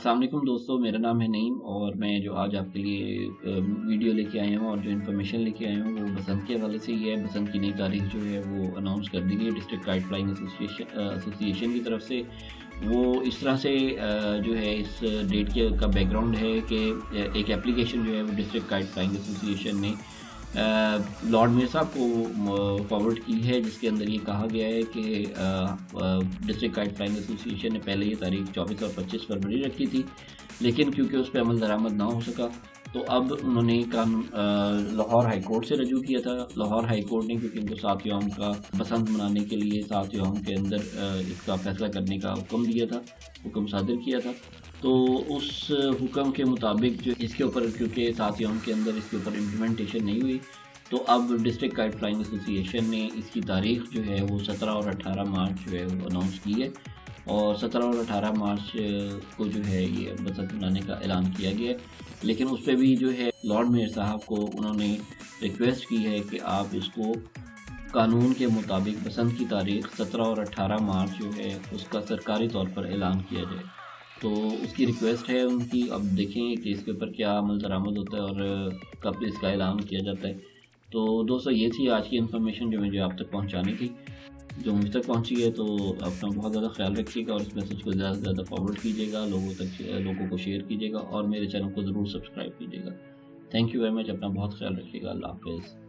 अस्सलाम वालेकुम दोस्तों, मेरा नाम है नईम और मैं जो आज आपके लिए वीडियो लेके आया हूँ और जो इन्फॉर्मेशन लेके आया हूँ वो बसंत के हवाले से ही है। बसंत की नई तारीख जो है वो अनाउंस कर दी गई है डिस्ट्रिक्ट काइट फ्लाइंग एसोसिएशन की तरफ से। वो इस तरह से जो है इस डेट के का बैकग्राउंड है कि एक एप्लीकेशन जो है वो डिस्ट्रिक्ट काइट फ्लाइंग एसोसिएशन ने लॉर्ड मेयर साहब को फॉरवर्ड की है, जिसके अंदर ये कहा गया है कि डिस्ट्रिक्ट काइट फ्लाइंग एसोसिएशन ने पहले ये तारीख 24 और 25 फरवरी रखी थी, लेकिन क्योंकि उस पर अमल दरामद ना हो सका तो अब उन्होंने लाहौर हाई कोर्ट से रजू किया था। लाहौर हाई कोर्ट ने क्योंकि उनको 7 यौम का बसंत मनाने के लिए 7 यौम के अंदर इसका फैसला करने का हुक्म दिया था, हुक्म सादिर किया था। तो उस हुक्म के मुताबिक जो इसके ऊपर क्योंकि 7 यौम के अंदर इसके ऊपर इम्प्लीमेंटेशन नहीं हुई, तो अब डिस्ट्रिक्ट काइट फ्लाइंग एसोसिएशन ने इसकी तारीख जो है वो 17 और 18 मार्च जो है वो अनाउंस की है और 17 और 18 मार्च को जो है ये बसंत मनाने का ऐलान किया गया है। लेकिन उस पर भी जो है लॉर्ड मेयर साहब को उन्होंने रिक्वेस्ट की है कि आप इसको कानून के मुताबिक बसंत की तारीख 17 और 18 मार्च जो है उसका सरकारी तौर पर ऐलान किया जाए। तो उसकी रिक्वेस्ट है उनकी। अब देखें कि इसके ऊपर क्या अमल दरामद होता है और कब इसका ऐलान किया जाता है। तो दोस्तों ये थी आज की इन्फॉर्मेशन जो मुझे आप तक पहुंचानी थी, जो मुझ तक पहुंची है। तो अपना बहुत ज़्यादा ख्याल रखिएगा और इस मैसेज को ज़्यादा से ज़्यादा फॉरवर्ड कीजिएगा, लोगों को शेयर कीजिएगा और मेरे चैनल को ज़रूर सब्सक्राइब कीजिएगा। Thank you very much. अपना बहुत ख्याल रखिएगा। अल्लाह हाफ़िज़।